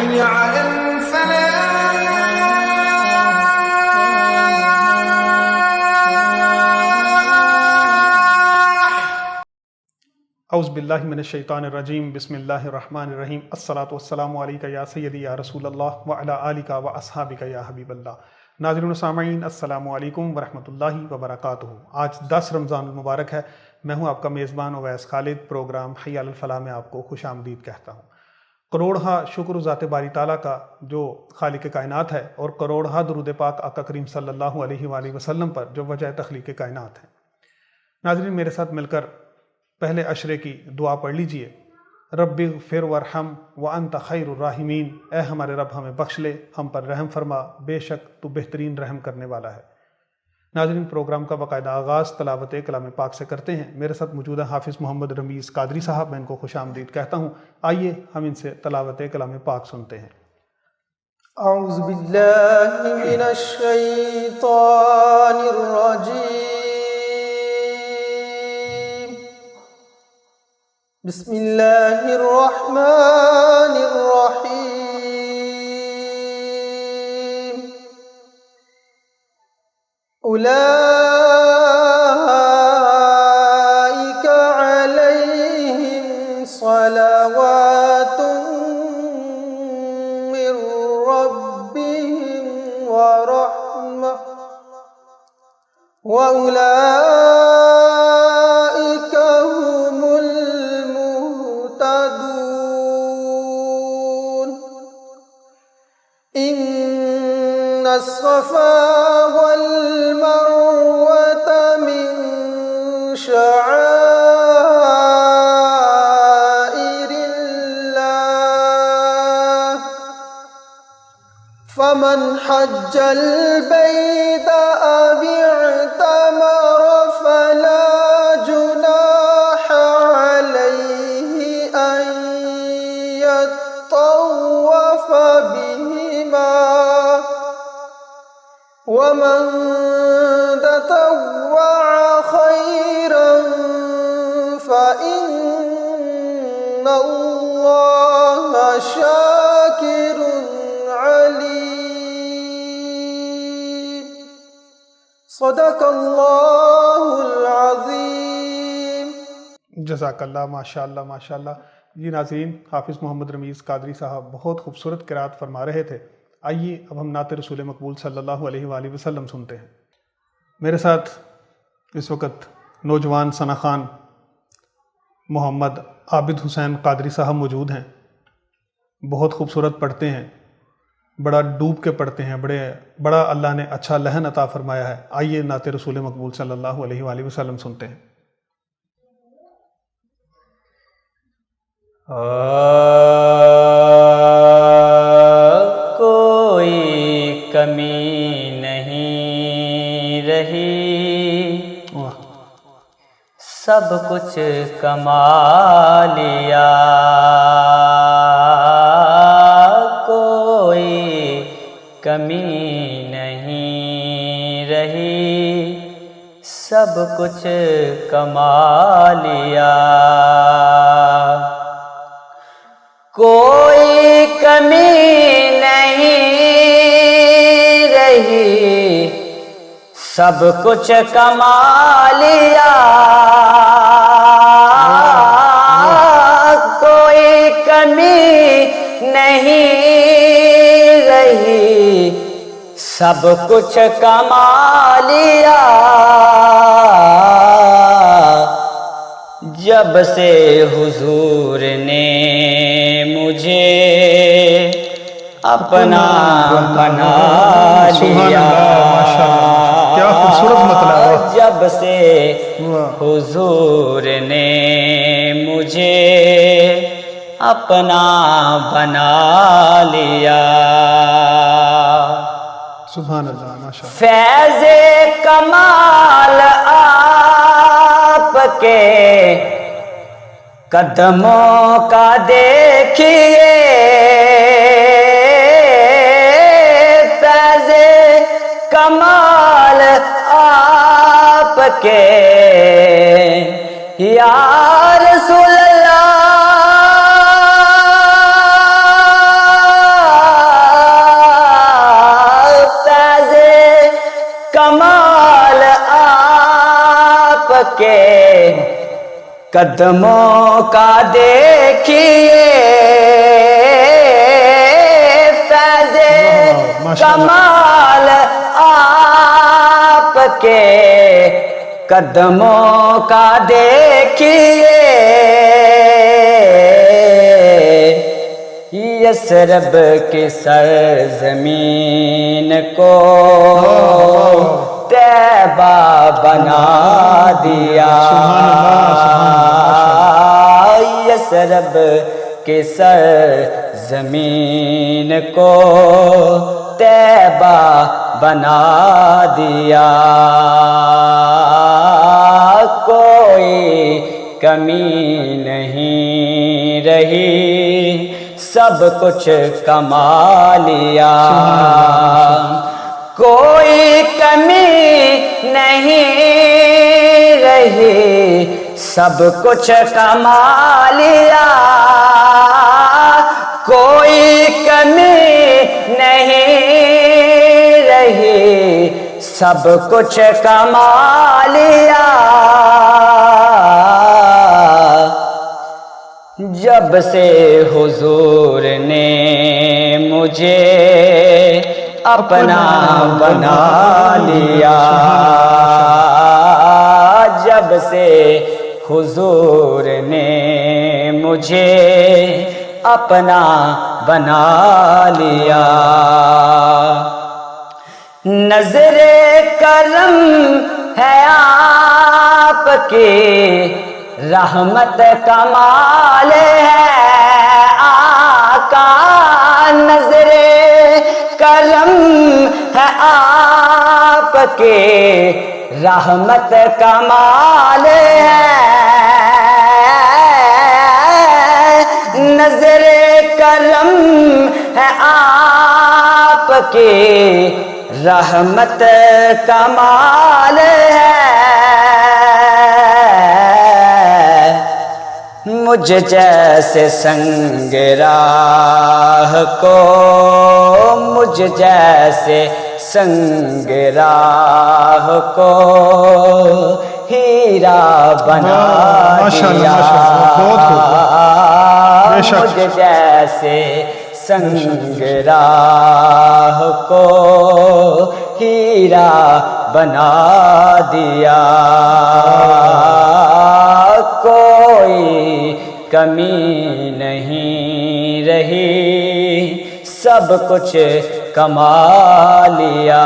حي على الفلاح. اعوذ باللہ من الشیطان الرجیم، بسم اللہ الرحمن الرحیم۔ الصلاۃ والسلام علیکہ یا سیدی یا رسول اللہ وعلی آلک و اصحابک یا حبیب اللہ۔ ناظرین و سامعین، السلام علیکم ورحمۃ اللہ وبرکاتہ۔ آج 10 رمضان المبارک ہے۔ میں ہوں آپ کا میزبان اویس خالد۔ پروگرام حی علی الفلاح میں آپ کو خوش آمدید کہتا ہوں۔ کروڑہا شکر ذات باری تعالیٰ کا جو خالق کائنات ہے، اور کروڑہا درود پاک آقا کریم صلی اللہ علیہ وآلہ وسلم پر جو وجہ تخلیق کائنات ہے۔ ناظرین، میرے ساتھ مل کر پہلے عشرے کی دعا پڑھ لیجئے۔ رب اغفر وارحم وانت خیر الراحمین، اے ہمارے رب ہمیں بخش لے، ہم پر رحم فرما، بے شک تو بہترین رحم کرنے والا ہے۔ ناظرین، پروگرام کا باقاعدہ آغاز تلاوت کلام پاک سے کرتے ہیں۔ میرے ساتھ موجود ہیں حافظ محمد رمیز قادری صاحب، میں ان کو خوش آمدید کہتا ہوں۔ آئیے ہم ان سے تلاوت کلام پاک سنتے ہیں۔ اعوذ باللہ من الشیطان الرجیم، بسم اللہ الرحمن الرحیم۔ اولئک علیہم صلوات من ربہم ورحمہ واولئک هم المہتدون۔ ان الصفا والمروة من شعائر الله، فمن حج البيت أو اعتمر فلا جناح عليه أن يطوف بهما، ومن تطوع خيرا فإن الله شاكر عليم۔ صدق اللہ العظیم۔ جزاک اللہ، ماشاء اللہ ماشاء اللہ۔ جی ناظرین، حافظ محمد رمیز قادری صاحب بہت خوبصورت قرات فرما رہے تھے۔ آئیے اب ہم نعت رسول مقبول صلی اللہ علیہ وآلہ وسلم سنتے ہیں۔ میرے ساتھ اس وقت نوجوان ثنا خان محمد عابد حسین قادری صاحب موجود ہیں۔ بہت خوبصورت پڑھتے ہیں، بڑا ڈوب کے پڑھتے ہیں، بڑا اللہ نے اچھا لہن عطا فرمایا ہے۔ آئیے نعت رسول مقبول صلی اللہ علیہ وآلہ وسلم سنتے ہیں۔ کوئی کمی نہیں رہی، سب کچھ کما لیا۔ کوئی کمی نہیں رہی، سب کچھ کما لیا۔ کوئی کمی نہیں رہی، سب کچھ کما لیا۔ کوئی کمی نہیں رہی، سب کچھ کما لیا۔ جب سے حضور نے مجھے اپنا بنا لیا، کیا خوبصورت مطلب ہے۔ جب سے حضور نے مجھے اپنا بنا لیا۔ سبحان اللہ، ماشاء اللہ۔ فیض کمال آپ کے قدموں کا دیکھیے، فیض کمال آپ کے یا رسول اللہ، قدموں کا دیکھیے فیض کمال آپ کے قدموں کا دیکھیے یثرب کی سرزمین کو طیبہ بنا دیا یثرب کی سرزمین کو طیبہ بنا دیا کوئی کمی نہیں رہی سب کچھ کما لیا کوئی کمی نہیں رہی سب کچھ کما لیا کوئی کمی نہیں رہی سب کچھ کما لیا جب سے حضور نے مجھے اپنا بنا لیا جب سے حضور نے مجھے اپنا بنا لیا نظر کرم ہے آپ کی رحمت کمال ہے آقا نظر کرم ہے آپ کے رحمت کمال ہے نظر کرم ہے آپ کے رحمت کمال ہے مجھ جیسے سنگ راہ کو مجھ جیسے سنگ راہ کو ہیرا بنا دیا مجھ جیسے سنگ راہ کو ہیرا بنا دیا کوئی کمی نہیں رہی سب کچھ کما لیا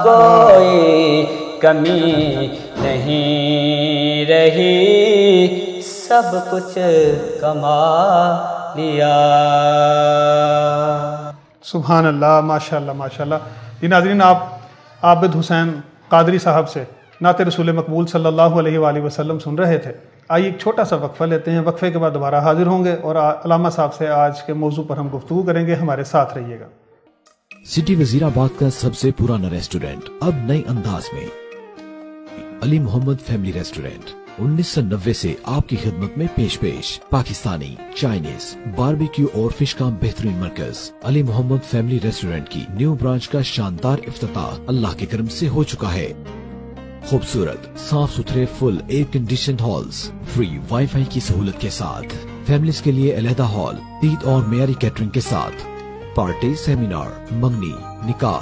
کوئی کمی نہیں رہی سب کچھ کما لیا سبحان اللہ ماشاء اللہ ماشاء اللہ جی ناظرین آپ عابد حسین قادری صاحب سے نعت رسول مقبول صلی اللہ علیہ وآلہ وسلم سن رہے تھے آئیے ایک چھوٹا سا وقفہ لیتے ہیں وقفے کے بعد دوبارہ حاضر ہوں گے اور علامہ صاحب سے آج کے موضوع پر ہم گفتگو کریں گے ہمارے ساتھ رہیے گا سٹی وزیر آباد کا سب سے پرانا ریسٹورینٹ اب نئے انداز میں علی محمد فیملی ریسٹورینٹ 1990 سے آپ کی خدمت میں پیش پاکستانی چائنیز باربیکیو اور فش کا بہترین مرکز علی محمد فیملی ریسٹورینٹ کی نیو برانچ کا شاندار افتتاح اللہ کے کرم سے ہو چکا ہے خوبصورت صاف ستھرے full air conditioned halls free wifi کی سہولت کے ساتھ فیملیز کے لیے علیحدہ ہال عید اور معیاری کیٹرنگ کے ساتھ پارٹی سیمینار منگنی نکاح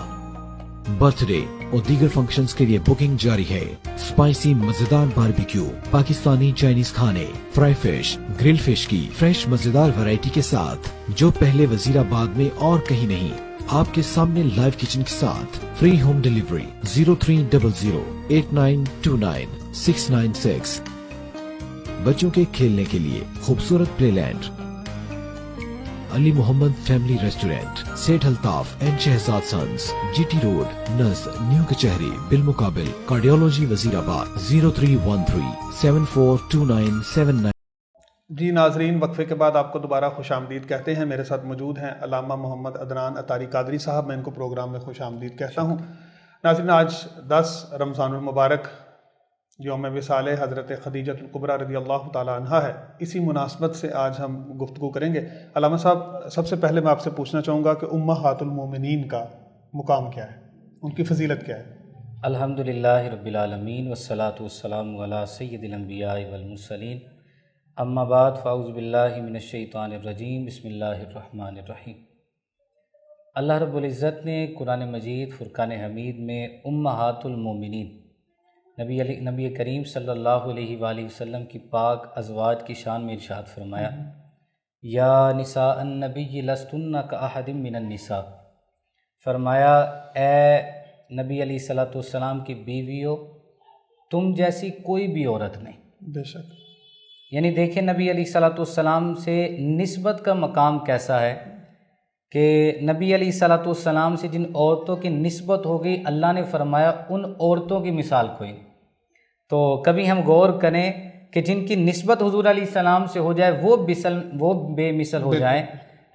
برتھ ڈے اور دیگر فنکشنز کے لیے بکنگ جاری ہے اسپائسی مزیدار باربیکیو پاکستانی چائنیز کھانے فرائی فش گرل فش کی فریش مزیدار ویرائٹی کے ساتھ جو پہلے وزیر آباد میں اور کہیں نہیں آپ کے سامنے لائیو کچن کے ساتھ فری ہوم ڈیلیوری 030089299696 بچوں کے کھیلنے کے لیے خوبصورت play land Ali Muhammad family restaurant سیٹ Altaf and Shahzad sons G T road نزد نیو کچہری بالمقابل کارڈیولوجی وزیر آباد 0313742979 جی ناظرین وقفے کے بعد آپ کو دوبارہ خوش آمدید کہتے ہیں میرے ساتھ موجود ہیں علامہ محمد عدنان اطاری قادری صاحب میں ان کو پروگرام میں خوش آمدید کہتا ہوں ناظرین آج 10 رمضان المبارک یوم وصال حضرت خدیجہ الکبریٰ رضی اللہ تعالی عنہا ہے اسی مناسبت سے آج ہم گفتگو کریں گے علامہ صاحب سب سے پہلے میں آپ سے پوچھنا چاہوں گا کہ امہات المومنین کا مقام کیا ہے ان کی فضیلت کیا ہے الحمدللہ رب العالمین والصلاة والسلام علی سید الانبیاء والمرسلین اما بعد فاعوذ باللہ من الشیطان الرجیم بسم اللہ الرحمن الرحیم۔ اللہ رب العزت نے قرآن مجید فرقان حمید میں امہات المومنین نبی کریم صلی اللہ علیہ وآلہ وسلم کی پاک ازواج کی شان میں ارشاد فرمایا، یا نساء النبی لستن کاحد من النساء، فرمایا اے نبی علیہ الصلوۃ والسلام کی بیویوں تم جیسی کوئی بھی عورت نہیں۔ بے شک، یعنی دیکھیں نبی علیہ الصلوۃ والسلام سے نسبت کا مقام کیسا ہے کہ نبی علیہ الصلوۃ والسلام سے جن عورتوں کی نسبت ہو گئی، اللہ نے فرمایا ان عورتوں کی مثال کوئی نہیں۔ تو کبھی ہم غور کریں کہ جن کی نسبت حضور علیہ السلام سے ہو جائے وہ بے مثل ہو جائیں،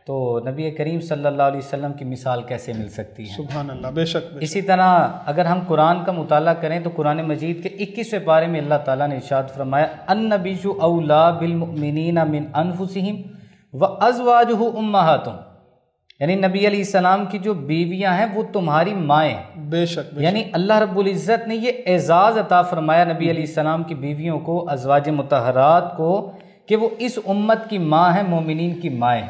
تو نبی کریم صلی اللہ علیہ وسلم کی مثال کیسے مل سکتی ہے؟ سبحان اللہ، بے شک، بے شک۔ اسی طرح اگر ہم قرآن کا مطالعہ کریں تو قرآن مجید کے 21ویں پارے میں اللہ تعالیٰ نے ارشاد فرمایا، النبی اولیٰ بالمؤمنین من انفسہم وازواجہ امہاتہم، یعنی نبی علیہ السلام کی جو بیویاں ہیں وہ تمہاری مائیں ہیں۔ بے شک، یعنی اللہ رب العزت نے یہ اعزاز عطا فرمایا نبی علیہ السلام کی بیویوں کو، ازواج مطہرات کو، کہ وہ اس امت کی ماں ہیں، مومنین کی مائیں۔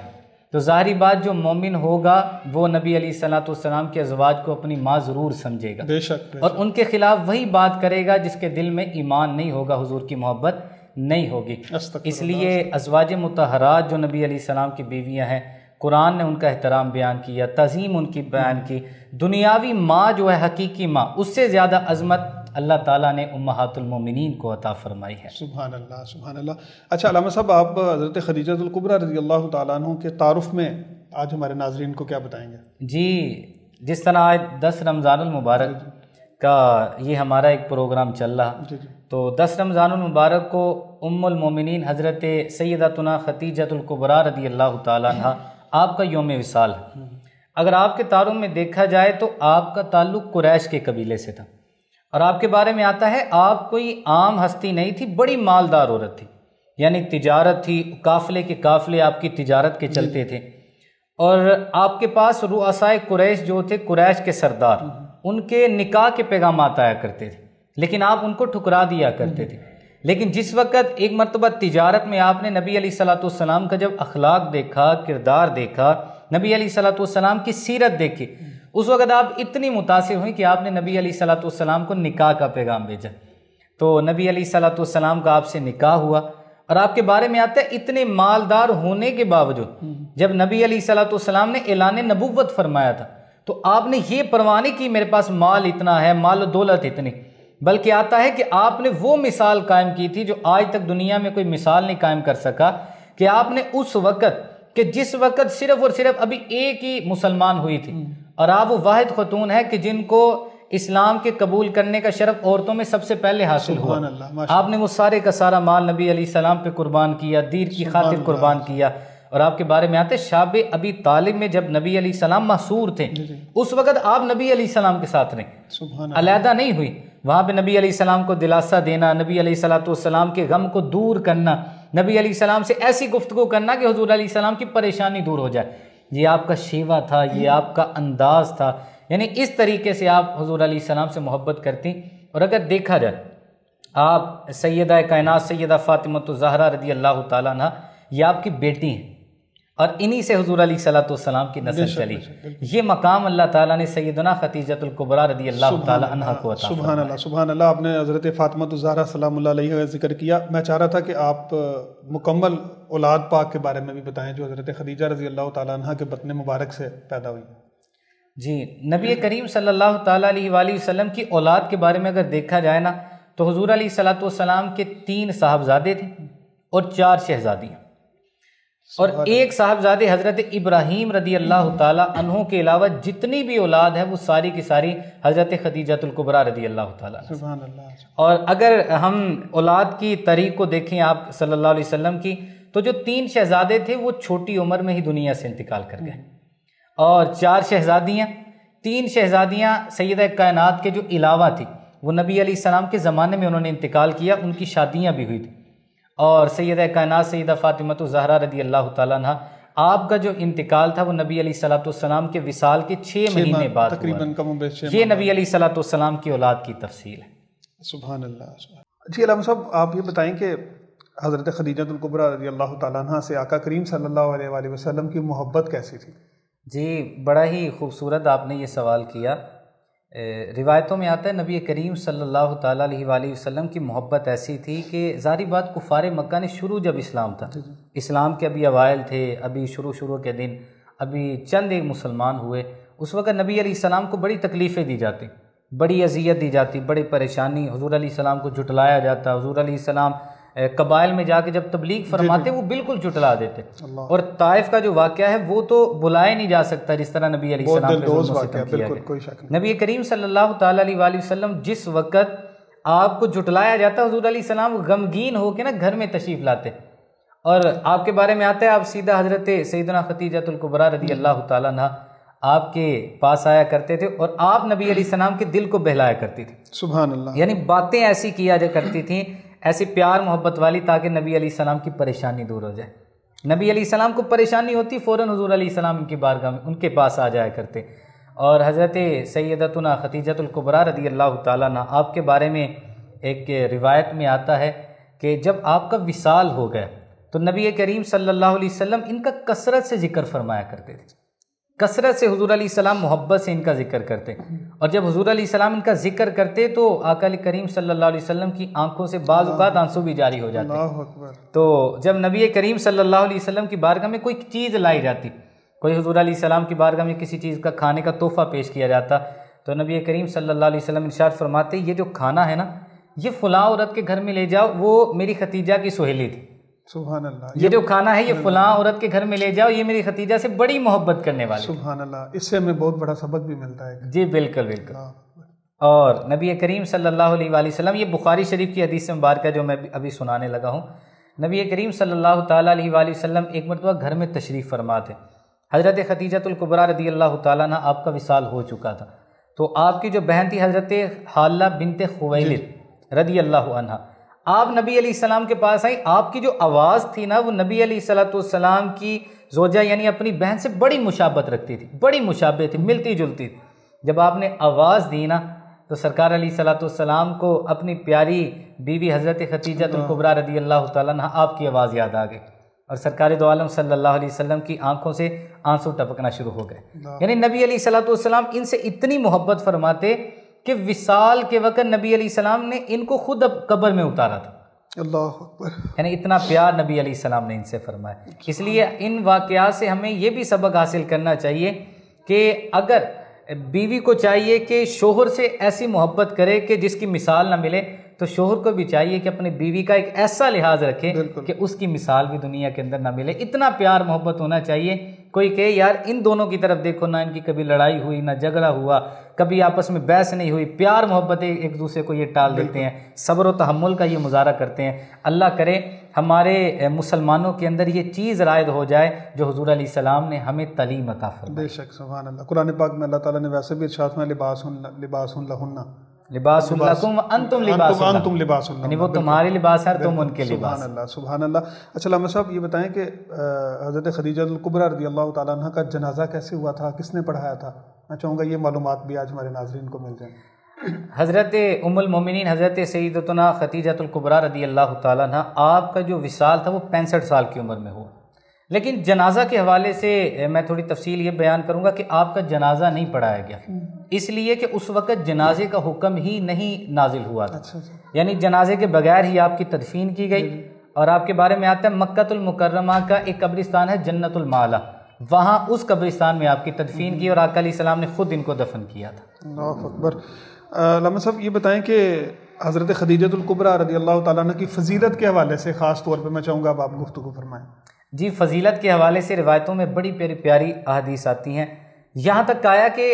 تو ظاہری بات جو مومن ہوگا وہ نبی علیہ الصلوۃ والسلام کے ازواج کو اپنی ماں ضرور سمجھے گا، بے شک، اور ان کے خلاف وہی بات کرے گا جس کے دل میں ایمان نہیں ہوگا، حضور کی محبت نہیں ہوگی۔ اس لیے ازواج مطہرات جو نبی علیہ السلام کی بیویاں ہیں، قرآن نے ان کا احترام بیان کیا، تعظیم ان کی بیان کی۔ دنیاوی ماں جو ہے، حقیقی ماں، اس سے زیادہ عظمت اللہ تعالیٰ نے امہات المومنین کو عطا فرمائی ہے۔ سبحان اللہ، سبحان اللہ۔ اچھا علامہ صاحب، آپ حضرت خدیجہ الکبریٰ رضی اللہ تعالیٰ عنہ کے تعارف میں آج ہمارے ناظرین کو کیا بتائیں گے؟ جی، جس طرح آج 10 رمضان المبارک کا یہ ہمارا ایک پروگرام چل رہا، تو 10 رمضان المبارک کو ام المومنین حضرت سیدتنا خدیجہ الکبریٰ رضی اللہ تعالیٰ عنہ آپ کا یوم وصال ہے۔ اگر آپ کے تعارف میں دیکھا جائے تو آپ کا تعلق قریش کے قبیلے سے تھا، اور آپ کے بارے میں آتا ہے آپ کوئی عام ہستی نہیں تھی، بڑی مالدار عورت تھی، یعنی تجارت تھی، قافلے کے قافلے آپ کی تجارت کے چلتے تھے، اور آپ کے پاس رؤسائے قریش جو تھے، قریش کے سردار، ان کے نکاح کے پیغامات آیا کرتے تھے، لیکن آپ ان کو ٹھکرا دیا کرتے تھے۔ لیکن جس وقت ایک مرتبہ تجارت میں آپ نے نبی علیہ الصلوۃ والسلام کا جب اخلاق دیکھا، کردار دیکھا، نبی علیہ الصلوۃ والسلام کی سیرت دیکھی، اس وقت آپ اتنی متاثر ہوئیں کہ آپ نے نبی علیہ الصلوۃ والسلام کو نکاح کا پیغام بھیجا۔ تو نبی علیہ الصلوۃ والسلام کا آپ سے نکاح ہوا، اور آپ کے بارے میں آتا ہے اتنے مالدار ہونے کے باوجود جب نبی علیہ الصلوۃ والسلام نے اعلان نبوت فرمایا تھا تو آپ نے یہ پرواہ نہیں کی میرے پاس مال اتنا ہے، مال و دولت اتنی، بلکہ آتا ہے کہ آپ نے وہ مثال قائم کی تھی جو آج تک دنیا میں کوئی مثال نہیں قائم کر سکا، کہ آپ نے اس وقت کہ جس وقت صرف اور صرف ابھی ایک ہی مسلمان ہوئی تھی، اور آپ وہ واحد خاتون ہے کہ جن کو اسلام کے قبول کرنے کا شرف عورتوں میں سب سے پہلے حاصل ہوا، آپ نے وہ سارے کا سارا مال نبی علیہ السلام پہ قربان کیا، دین کی خاطر قربان کیا۔ اور آپ کے بارے میں آتے شاب ابی طالب میں جب نبی علیہ السلام محصور تھے، اس وقت آپ نبی علیہ السلام کے ساتھ رہیں، علیحدہ نہیں ہوئی، وہاں پہ نبی علیہ السلام کو دلاسا دینا، نبی علیہ الصلوۃ والسلام کے غم کو دور کرنا، نبی علیہ السلام سے ایسی گفتگو کرنا کہ حضور علیہ السلام کی پریشانی دور ہو جائے، یہ آپ کا شیوا تھا، یہ آپ کا انداز تھا، یعنی اس طریقے سے آپ حضور علیہ السلام سے محبت کرتی۔ اور اگر دیکھا جائے آپ سیدہ کائنات سیدہ فاطمہ الزہرا رضی اللہ تعالیٰ عنہ، یہ آپ کی بیٹی ہیں، اور انہی سے حضور علیہ الصلوۃ والسلام کی نسل چلی۔ یہ مقام اللہ تعالیٰ نے سیدنا خدیجہ الکبریٰ رضی اللہ تعالیٰ عنہ کو عطا فرمایا۔ سبحان اللہ، سبحان اللہ۔ آپ نے حضرت فاطمہ الزہرا سلام اللہ علیہ کا ذکر کیا، میں چاہ رہا تھا کہ آپ مکمل اولاد پاک کے بارے میں بھی بتائیں جو حضرت خدیجہ رضی اللہ تعالیٰ عنہ کے بطن مبارک سے پیدا ہوئی۔ جی، نبی کریم صلی اللہ تعالیٰ علیہ وآلہ وسلم کی اولاد کے بارے میں اگر دیکھا جائے نا تو حضور علیہ الصلوۃ والسلام کے 3 صاحبزادے تھے اور 4 شہزادیاں، اور ایک صاحبزادے حضرت ابراہیم رضی اللہ تعالیٰ عنہ کے علاوہ جتنی بھی اولاد ہے وہ ساری کی ساری حضرت خدیجہ الکبریٰ رضی اللہ تعالیٰ عنہ۔ سبحان اللہ۔ اور اگر ہم اولاد کی تاریخ کو دیکھیں آپ صلی اللہ علیہ وسلم کی، تو جو 3 شہزادے تھے وہ چھوٹی عمر میں ہی دنیا سے انتقال کر گئے، اور 4 شہزادیاں، 3 شہزادیاں سیدہ کائنات کے جو علاوہ تھی وہ نبی علیہ السلام کے زمانے میں انہوں نے انتقال کیا، ان کی شادیاں بھی ہوئی تھیں، اور سیدہ کائنات سیدہ فاطمہ الزہرا رضی اللہ تعالیٰ عنہ آپ کا جو انتقال تھا وہ نبی علیہ الصلوۃ والسلام کے وصال کے 6 مہینے بعد ہوا تقریباً کم و بیش 6 یہ نبی علیہ الصلوۃ والسلام کی اولاد کی تفصیل ہے۔ سبحان اللہ۔ جی علامہ صاحب آپ یہ بتائیں کہ حضرت خدیجہ الکبریٰ رضی اللہ تعالیٰ عنہ سے آقا کریم صلی اللہ علیہ وآلہ وسلم کی محبت کیسی تھی؟ جی بڑا ہی خوبصورت آپ نے یہ سوال کیا۔ روایتوں میں آتا ہے نبی کریم صلی اللہ تعالیٰ علیہ وآلہ وسلم کی محبت ایسی تھی کہ ظاہری بات کفار مکہ نے شروع جب اسلام تھا، اسلام کے ابھی اوائل تھے، ابھی شروع کے دن، ابھی چند ایک مسلمان ہوئے، اس وقت نبی علیہ السلام کو بڑی تکلیفیں دی جاتی، بڑی اذیت دی جاتی، بڑی پریشانی، حضور علیہ السلام کو جھٹلایا جاتا۔ حضور علیہ السلام قبائل میں جا کے جب تبلیغ فرماتے وہ بالکل جھٹلا دیتے، اور طائف کا جو واقعہ ہے وہ تو بلایا نہیں جا سکتا جس طرح نبی علیہ السلام پہ ظلم و ستم کیا گیا۔ نبی کریم صلی اللہ تعالیٰ علیہ وآلہ وسلم جس وقت آپ کو جھٹلایا جاتا حضور علیہ السلام غمگین ہو کے نا گھر میں تشریف لاتے، اور آپ کے بارے میں آتا ہے آپ سیدھا حضرت سیدنا خدیجہ الکبریٰ رضی اللہ تعالیٰ عنہ آپ کے پاس آیا کرتے تھے، اور آپ نبی علیہ السلام کے دل کو بہلایا کرتی تھی۔ سبحان اللہ۔ یعنی باتیں ایسی کیا جا کرتی تھیں، ایسی پیار محبت والی، تاکہ نبی علیہ السلام کی پریشانی دور ہو جائے۔ نبی علیہ السلام کو پریشانی ہوتی فوراً حضور علیہ السلام ان کی بارگاہ میں ان کے پاس آ جایا کرتے۔ اور حضرت سیدتنا خدیجہ الکبریٰ رضی اللہ تعالیٰ عنہ آپ کے بارے میں ایک روایت میں آتا ہے کہ جب آپ کا وصال ہو گیا تو نبی کریم صلی اللہ علیہ وسلم ان کا کثرت سے ذکر فرمایا کرتے تھے، کثرت سے حضور علیہ السلام محبت سے ان کا ذکر کرتے، اور جب حضور علیہ السلام ان کا ذکر کرتے تو آقا علیہ کریم صلی اللہ علیہ وسلم کی آنکھوں سے بعض اوقات آنسو بھی جاری ہو جاتے۔ اللہ اکبر۔ تو جب نبی کریم صلی اللہ علیہ وسلم کی بارگاہ میں کوئی چیز لائی جاتی، کوئی حضور علیہ السلام کی بارگاہ میں کسی چیز کا کھانے کا تحفہ پیش کیا جاتا، تو نبی کریم صلی اللہ علیہ وسلم ارشاد فرماتے یہ جو کھانا ہے نا یہ فلاں عورت کے گھر میں لے جاؤ، وہ میری خدیجہ کی سہیلی تھی۔ سبحان اللہ۔ یہ جو کھانا ہے یہ فلاں عورت کے گھر میں لے جاؤ، یہ میری خدیجہ سے بڑی محبت کرنے والی۔ سبحان اللہ۔ اس سے ہمیں بہت بڑا سبق بھی ملتا ہے۔ جی بالکل بالکل۔ اور نبی کریم صلی اللہ علیہ وآلہ وسلم، یہ بخاری شریف کی حدیث مبارکہ جو میں ابھی سنانے لگا ہوں، نبی کریم صلی اللہ تعالیٰ علیہ وآلہ وسلم ایک مرتبہ گھر میں تشریف فرما تھے۔ حضرت خدیجہ الکبریٰ رضی اللہ تعالیٰ عنہ آپ کا وصال ہو چکا تھا، تو آپ کی جو بہن تھی حضرت حالہ بنت خویلد رضی اللہ عنہ، آپ نبی علیہ السلام کے پاس آئی۔ آپ کی جو آواز تھی نا وہ نبی علیہ الصلوۃ والسلام کی زوجہ یعنی اپنی بہن سے بڑی مشابہت رکھتی تھی، بڑی مشابہ تھی، ملتی جلتی تھی۔ جب آپ نے آواز دی نا تو سرکار علیہ الصلوۃ والسلام کو اپنی پیاری بیوی حضرت خدیجہ الکبریٰ رضی اللہ تعالیٰ عنہ آپ کی آواز یاد آ گئی، اور سرکار دو عالم صلی اللہ علیہ وسلم کی آنکھوں سے آنسو ٹپکنا شروع ہو گئے۔ یعنی نبی علیہ الصلوۃ والسلام ان سے اتنی محبت فرماتے کہ وصال کے وقت نبی علیہ السلام نے ان کو خود اب قبر میں اتارا تھا۔ اللہ اکبر۔ یعنی اتنا پیار نبی علیہ السلام نے ان سے فرمایا۔ اس لیے ان واقعات سے ہمیں یہ بھی سبق حاصل کرنا چاہیے کہ اگر بیوی کو چاہیے کہ شوہر سے ایسی محبت کرے کہ جس کی مثال نہ ملے، تو شوہر کو بھی چاہیے کہ اپنی بیوی کا ایک ایسا لحاظ رکھے کہ اس کی مثال بھی دنیا کے اندر نہ ملے۔ اتنا پیار محبت ہونا چاہیے، کوئی کہے یار ان دونوں کی طرف دیکھو، نہ ان کی کبھی لڑائی ہوئی، نہ جھگڑا ہوا، کبھی آپس میں بحث نہیں ہوئی، پیار محبت ایک دوسرے کو یہ ٹال دیتے ہیں، صبر و تحمل کا یہ مظاہرہ کرتے ہیں۔ اللہ کرے ہمارے مسلمانوں کے اندر یہ چیز رائج ہو جائے جو حضور علیہ السلام نے ہمیں تعلیم عطا فرمائی۔ بے شک سبحان اللہ۔ قرآن پاک میں اللہ تعالیٰ نے ویسے بھی ارشاد میں لباس لہن، لباس لکم وانتم لباس لہم، انتم لباس لہن، یعنی وہ تمہارے لباس ہے تم ان کے لباس۔ سبحان اللہ سبحان اللہ۔ اچھا علامہ صاحب یہ بتائیں کہ حضرت خدیجہ الکبریٰ رضی اللہ تعالیٰ عنہ کا جنازہ کیسے ہوا تھا، کس نے پڑھایا تھا؟ میں چاہوں گا یہ معلومات بھی آج ہمارے ناظرین کو مل جائیں۔ حضرت ام المومنین حضرت سیدتنا خدیجہ الکبریٰ رضی اللہ تعالیٰ عنہ، آپ کا جو وصال تھا وہ 65 سال کی عمر میں ہوا، لیکن جنازہ کے حوالے سے میں تھوڑی تفصیل یہ بیان کروں گا کہ آپ کا جنازہ نہیں پڑھایا گیا، اس لیے کہ اس وقت جنازے کا حکم ہی نہیں نازل ہوا تھا، یعنی جنازے کے بغیر ہی آپ کی تدفین کی گئی۔ اور آپ کے بارے میں آتا ہے مکۃ المکرمہ کا ایک قبرستان ہے جنت المعلی، وہاں اس قبرستان میں آپ کی تدفین کی، اور آقا علیہ السلام نے خود ان کو دفن کیا تھا۔ اللہ اکبر۔ علامہ صاحب یہ بتائیں کہ حضرت خدیجہ الکبریٰ رضی اللہ تعالیٰ عنہ کی فضیلت کے حوالے سے خاص طور پہ میں چاہوں گا اب آپ گفتگو فرمائیں۔ جی فضیلت کے حوالے سے روایتوں میں بڑی پیاری پیاری احادیث آتی ہیں، یہاں تک آیا کہ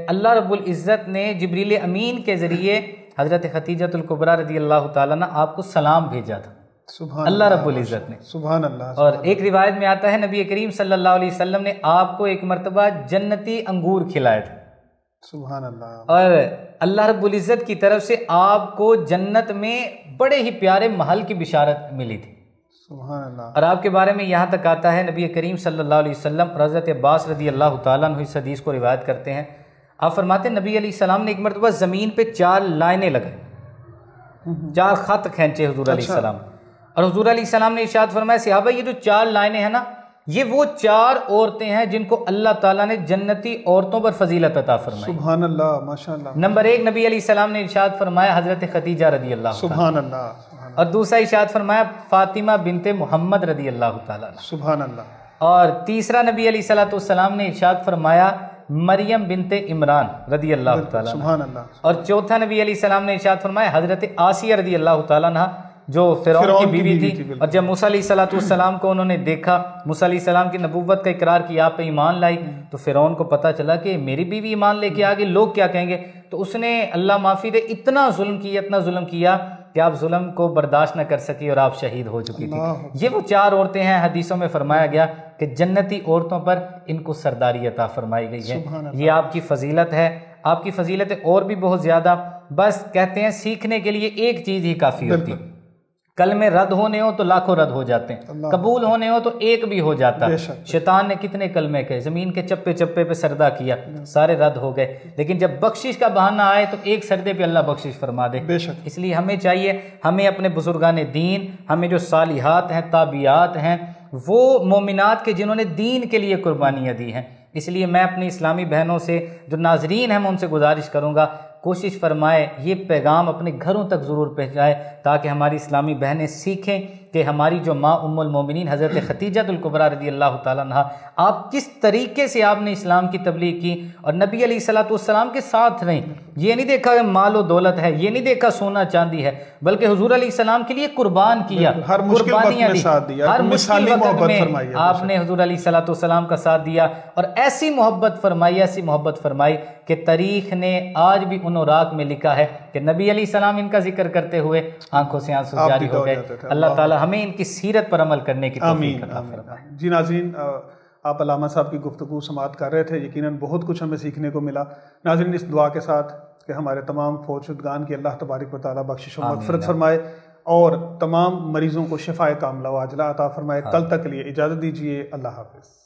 اللہ رب العزت نے جبریل امین کے ذریعے حضرت خدیجہ الکبریٰ رضی اللہ تعالیٰ عنہ آپ کو سلام بھیجا تھا، سبحان اللہ رب العزت نے۔ سبحان اللہ۔ اور ایک روایت میں آتا ہے نبی کریم صلی اللہ علیہ وسلم نے آپ کو ایک مرتبہ جنتی انگور کھلائے تھے، سبحان اللہ۔ اور اللہ رب العزت کی طرف سے آپ کو جنت میں بڑے ہی پیارے محل کی بشارت ملی تھی۔ سبحان اللہ. اور آپ کے بارے میں یہاں تک آتا ہے، نبی کریم صلی اللہ علیہ وسلم حضرت عباس رضی اللہ تعالیٰ عنہ اس حدیث کو روایت کرتے ہیں. آپ فرماتے ہیں نبی علیہ السلام نے ایک مرتبہ زمین پہ 4 لائنیں لگائیں، 4 خط کھینچے حضور علیہ السلام، اور حضور علیہ السلام نے ارشاد فرمایا صحابہ یہ جو 4 لائنیں ہیں نا، یہ وہ 4 عورتیں ہیں جن کو اللہ تعالیٰ نے جنتی عورتوں پر فضیلت عطا فرمائی. سبحان اللہ، ماشاء اللہ. نمبر 1 نبی علیہ السلام نے ارشاد فرمایا حضرت خدیجہ رضی اللہ تعالیٰ، سبحان اللہ. اور دوسرا ارشاد فرمایا فاطمہ بنت محمد رضی اللہ تعالیٰ. سبحان اللہ. اور تیسرا نبی علیہ الصلوۃ والسلام نے ارشاد فرمایا مریم بنت عمران رضی اللہ تعالیٰ. سبحان اللہ. اور چوتھا نبی علیہ السلام نے ارشاد فرمایا حضرت آسیہ رضی اللہ تعالیٰ عنہ جو فرعون کی بیوی تھی، اور جب موسیٰ علیہ الصلوۃ والسلام کو انہوں نے دیکھا، موسیٰ علیہ السلام کی نبوت کا اقرار کیا، آپ پہ ایمان لائی، تو فرعون کو پتہ چلا کہ میری بیوی ایمان لے کے آگے، لوگ کیا کہیں گے؟ تو اس نے اللہ معافی دے اتنا ظلم کیا کہ آپ ظلم کو برداشت نہ کر سکی اور آپ شہید ہو چکی تھی. یہ وہ 4 عورتیں ہیں، حدیثوں میں فرمایا گیا کہ جنتی عورتوں پر ان کو سرداری عطا فرمائی گئی ہے. یہ آپ کی فضیلت ہے. آپ کی فضیلتیں اور بھی بہت زیادہ، بس کہتے ہیں سیکھنے کے لیے ایک چیز ہی کافی ہوتی ہے. کلمے رد ہونے ہو تو لاکھوں رد ہو جاتے ہیں، قبول ہونے ہو تو ایک بھی ہو جاتا ہے. شیطان نے کتنے کلمے کہے، زمین کے چپے چپے پہ سردا کیا، سارے رد ہو گئے، لیکن جب بخشش کا بہانہ آئے تو ایک سردے پہ اللہ بخشش فرما دے. اس لیے ہمیں چاہیے، ہمیں اپنے بزرگان دین، ہمیں جو صالحات ہیں، تابعات ہیں، وہ مومنات کے جنہوں نے دین کے لیے قربانیاں دی ہیں. اس لیے میں اپنی اسلامی بہنوں سے، جو ناظرین ہیں، میں ان سے گزارش کروں گا کوشش فرمائے یہ پیغام اپنے گھروں تک ضرور پہنچائے، تاکہ ہماری اسلامی بہنیں سیکھیں کہ ہماری جو ماں ام المومنین حضرت خدیجہ الکبریٰ رضی اللہ تعالیٰ عنہ، آپ کس طریقے سے آپ نے اسلام کی تبلیغ کی اور نبی علیہ الصلوۃ والسلام کے ساتھ رہیں. یہ نہیں دیکھا کہ مال و دولت ہے، یہ نہیں دیکھا سونا چاندی ہے، بلکہ حضور علیہ السلام کے لیے قربان کیا، قربانیاں دی، ہر مشکل وقت میں آپ نے حضور علیہ الصلوۃ والسلام کا ساتھ دیا، اور ایسی محبت فرمائی کہ تاریخ نے آج بھی ان اوراق میں لکھا ہے کہ نبی علیہ السلام ان کا ذکر کرتے ہوئے آنکھوں سے آنسو جاری ہو گئے. اللہ تعالی ہمیں ان کی سیرت پر عمل کرنے کی توفیق عطا فرمائے. جی ناظرین، آپ علامہ صاحب کی گفتگو سماعت کر رہے تھے، یقیناً بہت کچھ ہمیں سیکھنے کو ملا. ناظرین، اس دعا کے ساتھ کہ ہمارے تمام فوت شدگان کی اللہ تبارک و تعالیٰ بخشش و مغفرت فرمائے اور تمام مریضوں کو شفائے کاملہ و عاجلہ عطا فرمائے. کل تک کے لیے اجازت دیجیے. اللہ حافظ.